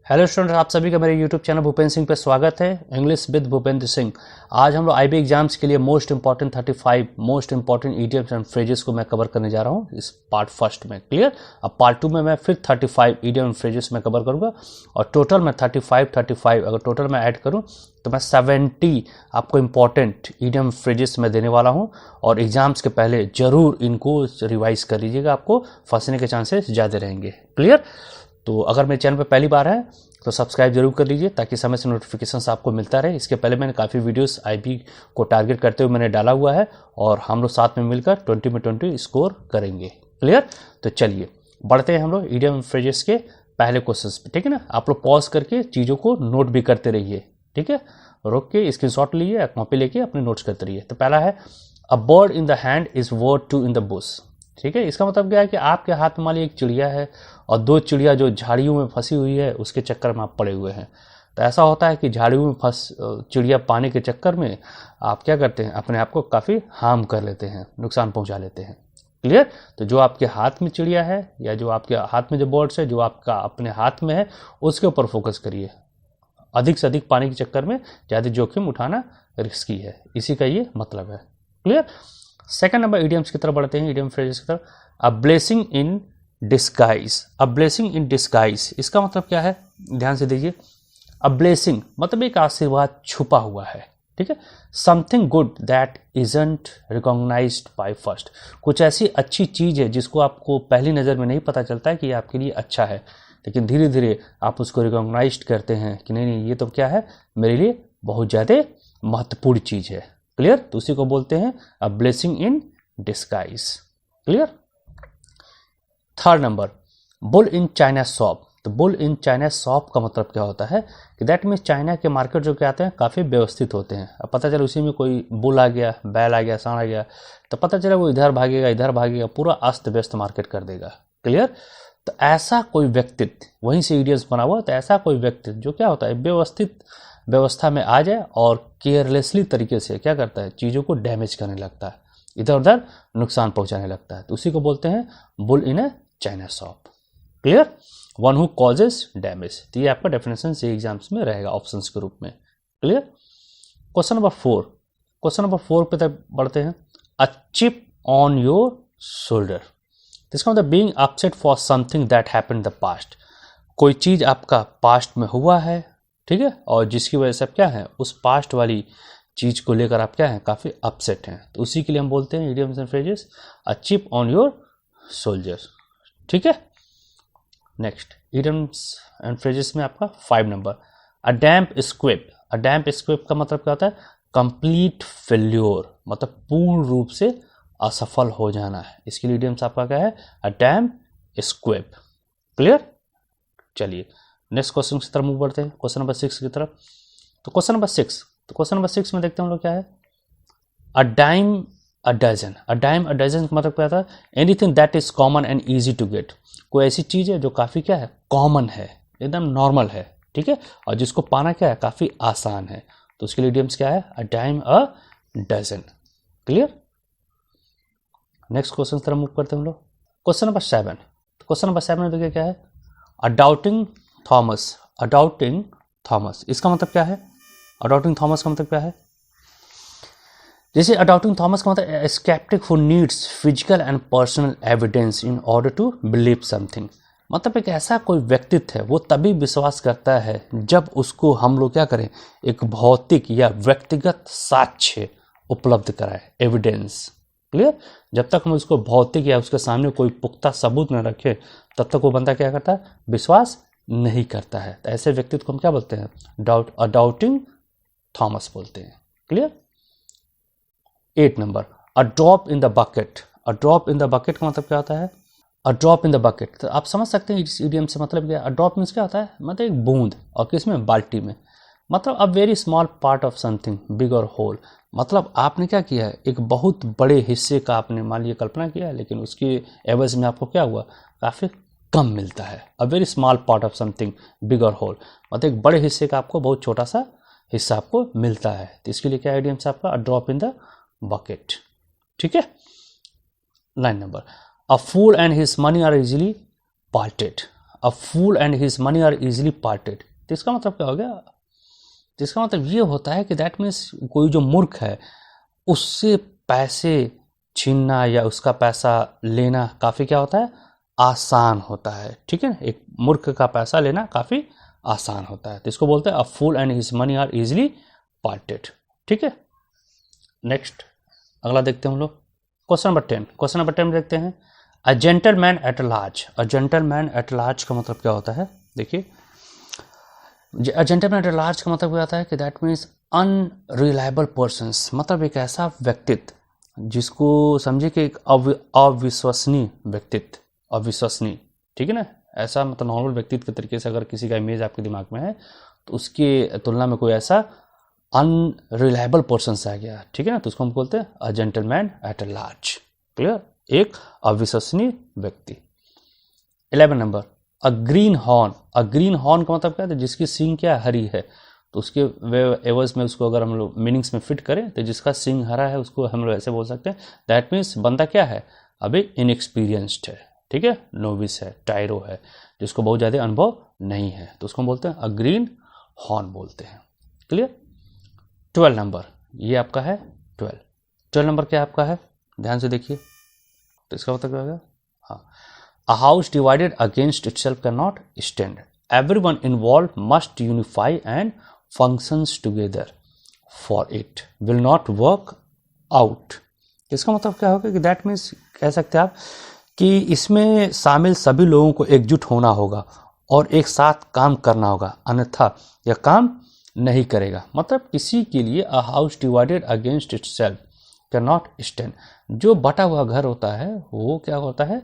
Hello student, आप सभी का मेरे यूट्यूब चैनल भूपेंद्र सिंह पे स्वागत है। English with Bhupendra Singh. आज हम लोग आईबी एग्जाम्स के लिए most important 35 most important idioms and phrases को मैं कवर करने जा रहा हूँ इस पार्ट फर्स्ट में। क्लियर। अब पार्ट टू में मैं फिर 35 इडियम एंड फ्रेजेस में कवर करूँगा और टोटल मैं 35 अगर टोटल मैं ऐड करूँ तो मैं 70 आपको इंपॉर्टेंट इडियम फ्रेजेस में देने वाला हूँ। और एग्जाम्स के पहले जरूर इनको रिवाइज कर लीजिएगा, आपको फंसने के चांसेस ज़्यादा रहेंगे। क्लियर। तो अगर मेरे चैनल पर पहली बार है तो सब्सक्राइब जरूर कर लीजिए ताकि समय से नोटिफिकेशंस आपको मिलता रहे। इसके पहले मैंने काफ़ी वीडियोस आईबी को टारगेट करते हुए मैंने डाला हुआ है और हम लोग साथ में मिलकर 20 में 20 स्कोर करेंगे। क्लियर। तो चलिए बढ़ते हैं हम लोग इडियम फ्रेजेस के पहले क्वेश्चंस पे। ठीक है ना। आप लोग पॉज करके चीज़ों को नोट भी करते रहिए। ठीक है। रोक के स्क्रीनशॉट लीजिए, कॉपी लेके अपने नोट्स करते रहिए। तो पहला है a bird in the hand is worth two in the bush. ठीक है। इसका मतलब क्या है कि आपके हाथ में मान लीजिए एक चिड़िया है और दो चिड़िया जो झाड़ियों में फंसी हुई है उसके चक्कर में आप पड़े हुए हैं। तो ऐसा होता है कि झाड़ियों में फंस चिड़िया पाने के चक्कर में आप क्या करते हैं, अपने आप को काफ़ी हार्म कर लेते हैं, नुकसान पहुंचा लेते हैं। क्लियर। तो जो आपके हाथ में चिड़िया है या जो आपके हाथ में जो बर्ड्स है जो आपका अपने हाथ में है उसके ऊपर फोकस करिए। अधिक से अधिक पाने के चक्कर में ज़्यादा जोखिम उठाना रिस्की है, इसी का ये मतलब है। क्लियर। सेकंड नंबर इडियम्स की तरफ बढ़ते हैं, इडियम फ्रेजेस की तरफ। A blessing in disguise. A blessing in disguise इसका मतलब क्या है, ध्यान से देखिए। अ ब्लेसिंग मतलब एक आशीर्वाद छुपा हुआ है। ठीक है। Something good that isn't recognised by first. कुछ ऐसी अच्छी चीज है जिसको आपको पहली नज़र में नहीं पता चलता है कि ये आपके लिए अच्छा है, लेकिन धीरे धीरे आप उसको रिकॉग्नाइज करते हैं कि नहीं नहीं ये तो क्या है, मेरे लिए बहुत ज़्यादा महत्वपूर्ण चीज़ है। क्लियर। तो उसी को बोलते हैं a blessing in disguise. Clear. Third number bull in China shop. तो बुल इन चाइना शॉप का मतलब क्या होता है कि दैट मीन्स चाइना के मार्केट जो क्या आते हैं काफ़ी व्यवस्थित होते हैं। अब पता चला उसी में कोई बुल आ गया, बैल आ गया, सांड आ गया, तो पता चला वो इधर भागेगा, पूरा अस्त व्यस्त मार्केट कर देगा। क्लियर। तो ऐसा कोई व्यक्तित्व, वहीं से इडियम्स बना हुआ, तो ऐसा कोई व्यक्तित्व जो क्या होता है व्यवस्थित व्यवस्था में आ जाए और केयरलेसली तरीके से क्या करता है, चीज़ों को डैमेज करने लगता है, इधर उधर नुकसान पहुंचाने लगता है, तो उसी को बोलते हैं bull in A China shop. Clear. One who causes damage. तो ये आपका डेफिनेशन से एग्जाम्स में रहेगा ऑप्शंस के रूप में। Clear. Question number 4। Question number 4 पे तक बढ़ते हैं। A chip on your shoulder. इसका मतलब being upset for something that happened in the past. कोई चीज़ आपका पास्ट में हुआ है, ठीक है, और जिसकी वजह से आप क्या है, उस पास्ट वाली चीज़ को लेकर आप क्या है, काफ़ी अपसेट हैं, तो उसी के लिए हम बोलते हैं idioms and phrases a chip on your soldier. ठीक है। नेक्स्ट इडियम्स एंड फ्रेजेस में आपका 5 नंबर अ डैम्प स्क्वेप। अ डैम्प स्क्वेप का मतलब क्या होता है, कंप्लीट फेल्योर, मतलब पूर्ण रूप से असफल हो जाना है। इसके लिए इडियम्स आपका क्या है, अ डैम्प स्क्वेप। क्लियर। चलिए नेक्स्ट क्वेश्चन की तरफ मूव बढ़ते हैं, क्वेश्चन नंबर 6 की तरफ। तो क्वेश्चन नंबर 6 में देखते हैं हम लोग क्या है, a dime a dozen. A dime a dozen का मतलब क्या था, anything that is common and easy to get. कोई ऐसी चीज़ है जो काफ़ी क्या है, कॉमन है, एकदम नॉर्मल है, ठीक है, और जिसको पाना क्या है, काफ़ी आसान है, तो उसके लिए इडियम्स क्या है, a dime a dozen. Clear. Next question की तरफ मूव करते हैं हम लोग, क्वेश्चन नंबर 7। तो क्वेश्चन नंबर 7 में देखिए क्या है, अ डाउटिंग थॉमस। अ डाउटिंग थॉमस इसका मतलब क्या है, अ डाउटिंग थॉमस का मतलब क्या है, जैसे अ डाउटिंग थॉमस का मतलब sceptic who needs physical and personal evidence in order to believe something. मतलब एक ऐसा कोई व्यक्तित्व है वो तभी विश्वास करता है जब उसको हम लोग क्या करें, एक भौतिक या व्यक्तिगत साक्ष्य उपलब्ध कराए, एविडेंस। क्लियर। जब तक हम उसको भौतिक या उसके सामने कोई पुख्ता सबूत न रखे तब तक वो बंदा क्या करता है, विश्वास नहीं करता है। तो ऐसे व्यक्तित्व को हम क्या बोलते हैं, डाउटिंग थॉमस बोलते हैं। Clear. 8 number a drop in the bucket. A drop in the bucket का मतलब क्या होता है, अ ड्रॉप इन द बकेट, तो आप समझ सकते हैं इस इडियम से मतलब क्या है। अ ड्रॉप मीन्स क्या होता है, मतलब एक बूंद, और किसमें, बाल्टी में, मतलब a very small part of something big और होल। मतलब आपने क्या किया है, एक बहुत बड़े हिस्से का आपने मान लिया कल्पना किया है, लेकिन उसकी एवज में आपको क्या हुआ, काफ़ी कम मिलता है। A very small part of something big और होल, मतलब एक बड़े हिस्से का आपको बहुत छोटा सा हिस्सा आपको मिलता है, तो इसके लिए क्या आइडियम से आपका, a drop in the bucket. ठीक है। 9 number a fool and his money are easily parted. A fool and his money are easily parted. तो इसका मतलब क्या हो गया? तो इसका मतलब ये होता है कि दैट मीन्स कोई जो मूर्ख है उससे पैसे छीनना या उसका पैसा लेना काफ़ी क्या होता है? आसान होता है। ठीक है ना, एक मूर्ख का पैसा लेना काफ़ी आसान होता है। तो इसको बोलते हैं a fool and his money are easily parted. ठीक है, नेक्स्ट अगला देखते हैं हम लोग क्वेश्चन नंबर 10। क्वेश्चन नंबर 10 में देखते हैं a gentleman at large. A gentleman at large का मतलब क्या होता है? देखिए, अ जेंटलमैन एट लार्ज का मतलब क्या होता है कि दैट मीन्स अनरिलायबल पर्सन्स, मतलब एक ऐसा व्यक्तित्व जिसको समझिए कि एक अविश्वसनीय व्यक्तित्व, अविश्वसनीय। ठीक है ना, ऐसा मतलब नॉर्मल व्यक्तित्व के तरीके से अगर किसी का इमेज आपके दिमाग में है तो उसकी तुलना में कोई ऐसा अनरिलायबल पर्सन आ गया। ठीक है ना, तो उसको हम बोलते हैं a gentleman eight a large. Clear, एक अविश्वसनीय व्यक्ति। 11 नंबर अ ग्रीन हॉर्न। अ ग्रीन हॉर्न का मतलब क्या है? जिसकी सींग क्या हरी है। तो उसके एवज में उसको अगर हम लोग मीनिंग्स में फिट करें तो जिसका सींग हरा है उसको हम लोग ऐसे बोल सकते हैं दैट मीन्स बंदा क्या है? अभी इनएक्सपीरियंस्ड है। ठीक है, नोविस है, टायरो है, जिसको बहुत ज़्यादा अनुभव नहीं है, तो उसको हम बोलते हैं अ ग्रीन हॉर्न बोलते हैं। क्लियर। 12 नंबर, ये आपका है 12। 12 नंबर क्या आपका है? ध्यान से देखिए, तो इसका मतलब क्या होगा? हाँ, a house divided against itself can not stand. Everyone involve must unify and functions together for it will not work out. इसका मतलब क्या होगा कि दैट मीन्स कह सकते हैं आप कि इसमें शामिल सभी लोगों को एकजुट होना होगा और एक साथ काम करना होगा, अन्यथा यह काम नहीं करेगा। मतलब किसी के लिए a house divided against itself can not stand. जो बटा हुआ घर होता है वो क्या होता है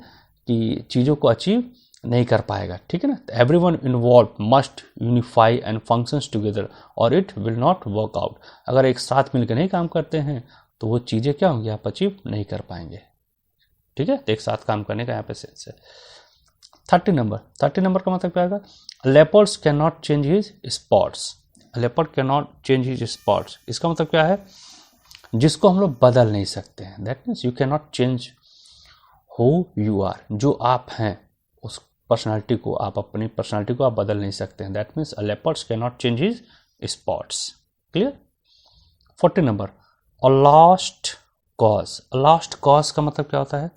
कि चीज़ों को अचीव नहीं कर पाएगा। ठीक है ना, everyone involve must unify and functions together और it will not work out. अगर एक साथ मिलकर नहीं काम करते हैं तो वो चीज़ें क्या होंगी? आप अचीव नहीं कर पाएंगे। ठीक है, तो एक साथ काम करने का यहाँ पे सेंस है। 30 नंबर, 30 नंबर का मतलब क्या होगा? Leopards can not change his spots. Leopard can not change his spots, इसका मतलब क्या है? जिसको हम लोग बदल नहीं सकते हैं। That means you can not change who you are, जो आप हैं उस पर्सनालिटी को, आप अपनी पर्सनालिटी को आप बदल नहीं सकते हैं। That means a leopards can not change his spots. Clear. 40 number a lost cause. Lost cause का मतलब क्या होता है?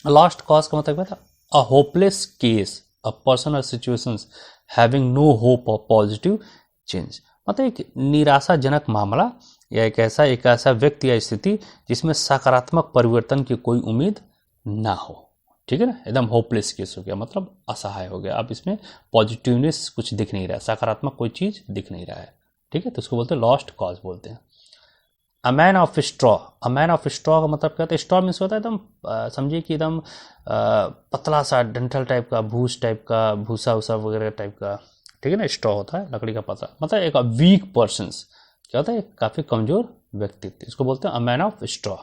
लॉस्ट कॉज का मतलब क्या था? A hopeless case, a person or situations having no hope of positive change. मतलब एक निराशाजनक मामला या एक ऐसा व्यक्ति या स्थिति जिसमें सकारात्मक परिवर्तन की कोई उम्मीद ना हो। ठीक है ना, एकदम होपलेस केस हो गया, मतलब असहाय हो गया। अब इसमें पॉजिटिवनेस कुछ दिख नहीं रहा है, सकारात्मक कोई चीज़ दिख नहीं रहा है। ठीक है, तो उसको बोलते हैं लॉस्ट कॉज बोलते हैं। A man of straw. A man of straw का मतलब क्या होता है? स्ट्रॉ मीन्स होता है एकदम समझिए कि एकदम पतला सा डंठल टाइप का, भूस टाइप का, भूसा उसा वगैरह टाइप का। ठीक है ना, स्ट्रॉ होता है लकड़ी का पतला, मतलब एक वीक पर्सन्स क्या होता है? काफ़ी कमजोर व्यक्तित्व, इसको बोलते हैं a man of straw.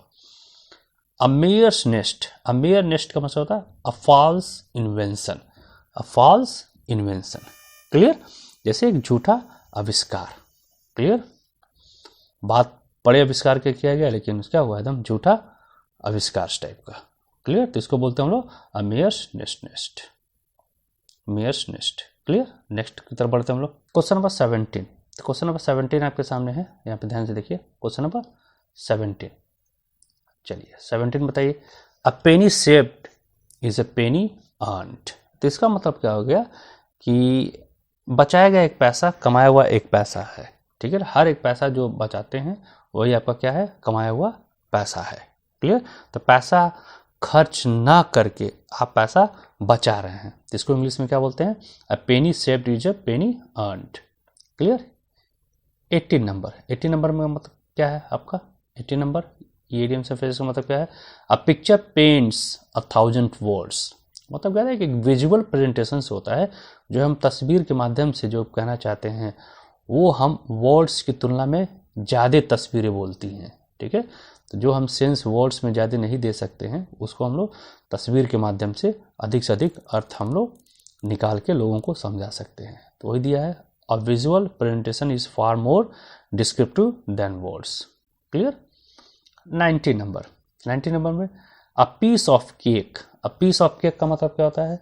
A mare's nest. A mare nest का मतलब होता है a false invention. A false invention. Clear, जैसे एक झूठा आविष्कार। क्लियर, बात बड़े आविष्कार के किया गया लेकिन क्या हुआ? एकदम झूठा आविष्कार टाइप का। क्लियर, तो इसको बोलते हैं हम लोग a mare's nest. Nest, mare's nest. Clear, next की तरफ बढ़ते हैं हम लोग। Question number 17। तो क्वेश्चन नंबर 17 आपके सामने है, यहाँ पे ध्यान से देखिए। क्वेश्चन नंबर 17, चलिए 17 बताइए। A penny saved is a penny earned. तो इसका मतलब क्या हो गया कि बचाया गया एक पैसा कमाया हुआ एक पैसा है। ठीक है, हर एक पैसा जो बचाते हैं वही आपका क्या है? कमाया हुआ पैसा है। क्लियर, तो पैसा खर्च ना करके आप पैसा बचा रहे हैं, इसको इंग्लिश में क्या बोलते हैं? A penny saved is a penny earned. Clear. 18 number, 18 number में मतलब क्या है आपका? 18 नंबर ये इडियम से फ्रेज का मतलब क्या है? A picture paints 1000 words. मतलब क्या है कि विजुअल प्रेजेंटेशन से होता है, जो हम तस्वीर के माध्यम से जो कहना चाहते हैं वो हम वर्ड्स की तुलना में ज़्यादा तस्वीरें बोलती हैं। ठीक है, तो जो हम सेंस वर्ड्स में ज़्यादा नहीं दे सकते हैं उसको हम लोग तस्वीर के माध्यम से अधिक अर्थ हम लोग निकाल के लोगों को समझा सकते हैं। तो वही दिया है, a visual presentation is far more descriptive than words. Clear. 90 number, 90 number में a piece of cake. A piece of cake का मतलब क्या होता है?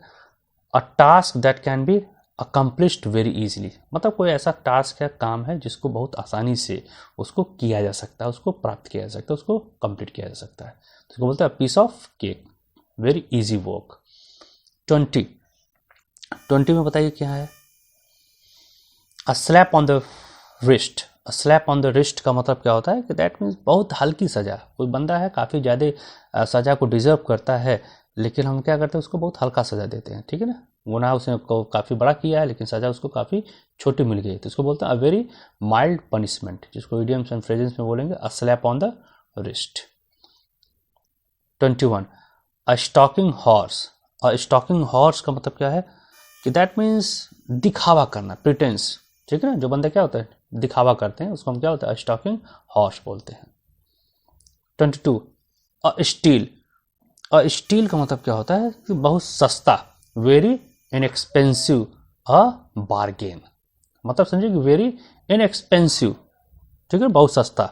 A task that can be accomplished very easily, मतलब कोई ऐसा टास्क है, काम है जिसको बहुत आसानी से उसको किया जा सकता है, उसको प्राप्त किया जा सकता है, उसको कंप्लीट किया जा सकता है, तो इसको बोलते हैं piece of cake, very easy work. 20 में बताइए क्या है? A slap on the wrist. A slap on the wrist का मतलब क्या होता है कि दैट मीन्स बहुत हल्की सज़ा। कोई बंदा है काफ़ी ज़्यादा सज़ा को डिजर्व करता है, लेकिन हम क्या करते हैं, उसको बहुत हल्का सज़ा देते हैं, ठीक है ना। गुनाह उसने काफ़ी बड़ा किया है लेकिन सज़ा उसको काफ़ी छोटी मिल गई, तो इसको बोलते हैं अ वेरी माइल्ड पनिशमेंट, जिसको इडियम्स एंड फ्रेजेस में बोलेंगे a slap on the wrist. 21 a stalking horse. A stalking horse का मतलब क्या है कि दैट मीन्स दिखावा करना, प्रिटेंस, ठीक है ना। जो बंदा क्या होता है, दिखावा करते हैं, उसको हम क्या होता है, स्टॉकिंग हॉर्स बोलते हैं। 22 अ स्टील। अ स्टील का मतलब क्या होता है कि बहुत सस्ता, वेरी इनएक्सपेंसिव, अ बार्गेन, मतलब समझिए कि वेरी इनएक्सपेंसिव, ठीक है, बहुत सस्ता,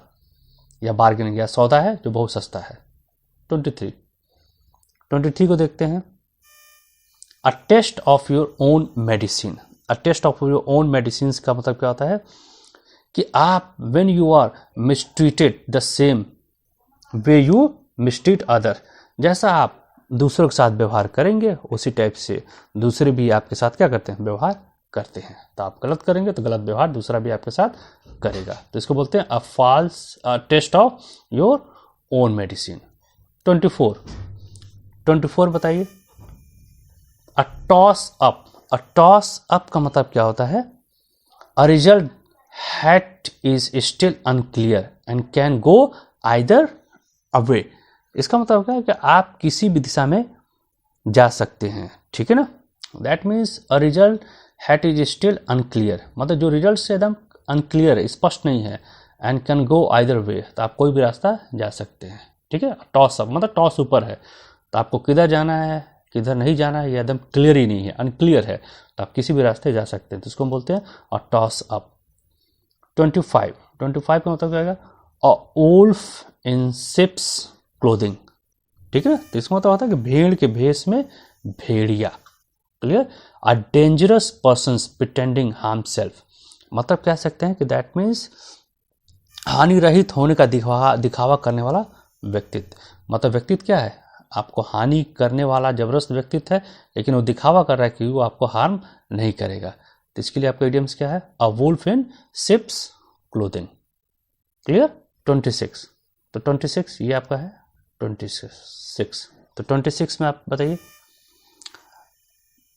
या बार्गेन या सौदा है जो बहुत सस्ता है। 23 को देखते हैं। A taste of your own medicine. A taste of your own medicine का मतलब क्या होता है कि आप when you are mistreated the same way you mistreat other, जैसा आप दूसरों के साथ व्यवहार करेंगे उसी टाइप से दूसरे भी आपके साथ क्या करते हैं, व्यवहार करते हैं। तो आप गलत करेंगे तो गलत व्यवहार दूसरा भी आपके साथ करेगा, तो इसको बोलते हैं a false taste of your own medicine. 24 बताइए। A toss up. A toss up का मतलब क्या होता है? A result that is still unclear and can go either away. इसका मतलब क्या है कि आप किसी भी दिशा में जा सकते हैं, ठीक है ना। That means a result that is still unclear, मतलब जो रिजल्ट से एकदम अनक्लियर है, स्पष्ट नहीं है, and can go either way, तो आप कोई भी रास्ता जा सकते हैं, ठीक है। टॉस अप मतलब टॉस ऊपर है, तो आपको किधर जाना है किधर नहीं जाना है, ये एकदम क्लियर ही नहीं है, अनक्लियर है, तो आप किसी भी रास्ते जा सकते हैं, तो इसको हम बोलते हैं अ टॉस अप। 25 का मतलब क्या है? A wolf in sheep's clothing, ठीक है। तो इसका मतलब होता है कि भेड़ के भेष में भेड़िया, क्लियर। A dangerous person pretending harm self, मतलब कह सकते हैं कि दैट मीन्स हानि रहित होने का दिखावा करने वाला व्यक्तित्व, मतलब व्यक्तित्व क्या है, आपको हानि करने वाला जबरदस्त व्यक्तित्व है, लेकिन वो दिखावा कर रहा है कि वो आपको हार्म नहीं करेगा, तो इसके लिए आपका इडियम्स क्या है? A wolf in sheep's clothing, clear. 26, तो 26 ये आपका है 26। तो 26 में आप बताइए।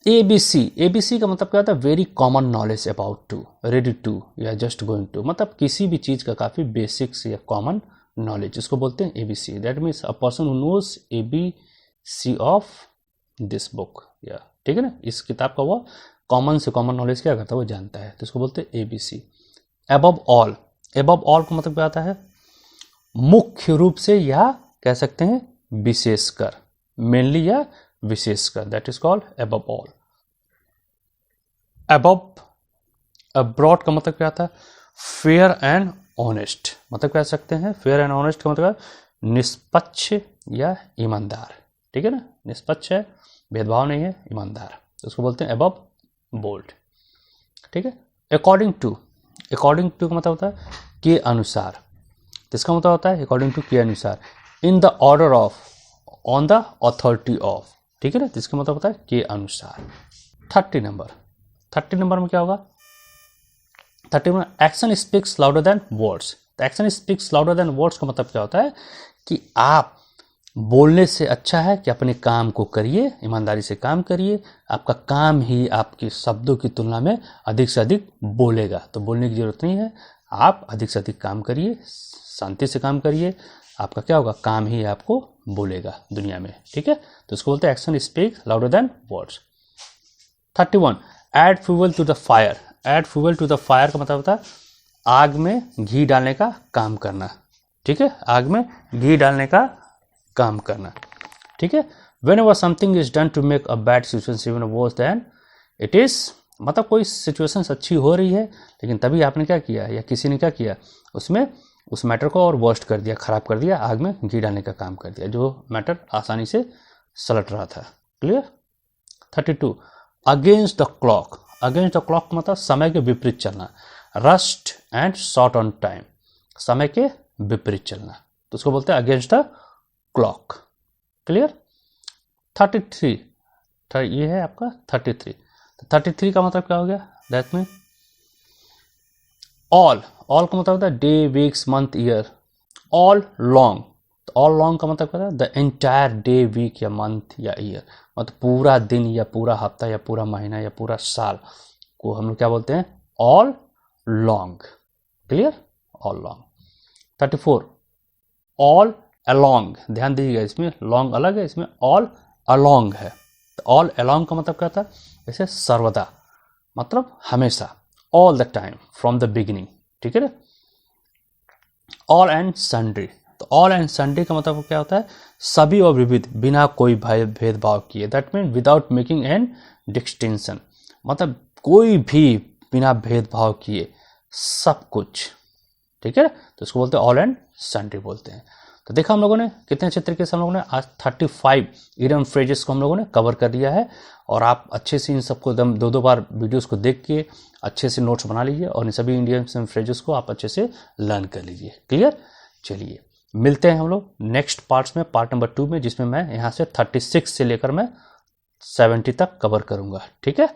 ABC। ABC का मतलब क्या होता है? Very common knowledge about to, ready to, या जस्ट गोइंग टू, मतलब किसी भी चीज़ का काफ़ी बेसिक्स या कॉमन नॉलेज, इसको बोलते हैं ABC। That means a person who knows ABC of this book, या ठीक है ना, इस किताब का वो कॉमन से कॉमन नॉलेज क्या करता है, वो जानता है, तो इसको बोलते हैं ABC। Above all. Above all का मतलब क्या आता है? मुख्य रूप से, या कह सकते हैं विशेषकर, मेनली या विशेषकर, that is called above all. Above abroad का मतलब क्या आता है? फेयर एंड ऑनेस्ट, मतलब कह सकते हैं फेयर एंड ऑनेस्ट का मतलब निष्पक्ष या ईमानदार, ठीक है ना, निष्पक्ष है, भेदभाव नहीं है, ईमानदार, तो उसको बोलते हैं अबव बोल्ड, ठीक है। According to. अकॉर्डिंग टू का मतलब होता है के अनुसार, तो इसका मतलब होता है अकॉर्डिंग टू के अनुसार, in the order of, on the authority of, ठीक है ना, तो इसका मतलब होता है के अनुसार। 30 नंबर में क्या होगा? 30 में action speaks louder than words. तो action speaks louder than words का मतलब क्या होता है कि आप बोलने से अच्छा है कि अपने काम को करिए, ईमानदारी से काम करिए, आपका काम ही आपके शब्दों की तुलना में अधिक से अधिक बोलेगा, तो बोलने की जरूरत नहीं है, आप अधिक से अधिक काम करिए, शांति से काम करिए, आपका क्या होगा, काम ही आपको बोलेगा दुनिया में, ठीक है। तो इसको बोलते हैं action speak louder than words. 31 add fuel to the fire. Add fuel to the fire का मतलब होता है आग में घी डालने का काम करना, ठीक है, आग में घी डालने का काम करना, ठीक है। Whenever something is done to make a bad situation even worse than it is, मतलब कोई सिचुएशन अच्छी हो रही है लेकिन तभी आपने क्या किया या किसी ने क्या किया, उसमें उस मैटर को और वर्स्ट कर दिया, खराब कर दिया, आग में घी डालने का काम कर दिया, जो मैटर आसानी से सलट रहा था, clear. 32 against the clock, against the clock मतलब समय के विपरीत चलना, rust and short on time, समय के विपरीत चलना, तो उसको बोलते हैं अगेंस्ट द क्लॉक। क्लियर। 33, ये है आपका 33, तो 33 का मतलब क्या हो गया, दैट मीन ऑल, ऑल का मतलब होता है day weeks month year, all long, तो ऑल लॉन्ग का मतलब क्या है, द एंटायर डे वीक या मंथ या ईयर, मतलब पूरा दिन या पूरा हफ्ता या पूरा महीना या पूरा साल को हम लोग क्या बोलते हैं, all long. Clear, all long. 34 all along, ध्यान दीजिएगा इसमें लॉन्ग अलग है, इसमें ऑल अलोंग है, तो ऑल अलोंग का मतलब क्या था, जैसे सर्वदा, मतलब हमेशा, all the time, from the beginning, ठीक है ना। ऑल एंड सन्ड्री, तो ऑल एंड सन्ड्री का मतलब क्या होता है, सभी और विविध, बिना कोई भेदभाव किए, that mean without making an distinction, मतलब कोई भी बिना भेदभाव किए, सब कुछ, ठीक है, तो इसको बोलते हैं ऑल एंड सन्ड्री बोलते हैं। तो देखा हम लोगों ने कितने अच्छे तरीके से हम लोगों ने आज 35 इडियम फ्रेजेस को हम लोगों ने कवर कर दिया है, और आप अच्छे से इन सबको एकदम 2-2 बार वीडियोस को देख के अच्छे से नोट्स बना लीजिए, और इन सभी इडियम फ्रेजेस को आप अच्छे से लर्न कर लीजिए। क्लियर। चलिए मिलते हैं हम लोग नेक्स्ट पार्ट्स में, पार्ट नंबर 2 में, जिसमें मैं यहाँ से 36 से लेकर मैं 70 तक कवर करूँगा। ठीक है,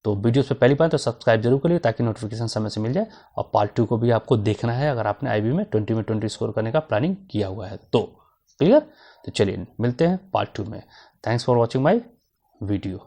तो वीडियोस पे पहली बार तो सब्सक्राइब जरूर करिए ताकि नोटिफिकेशन समय से मिल जाए, और पार्ट 2 को भी आपको देखना है अगर आपने आईबी में 20 में 20 स्कोर करने का प्लानिंग किया हुआ है तो। क्लियर, तो चलिए मिलते हैं पार्ट 2 में। Thanks for watching my video.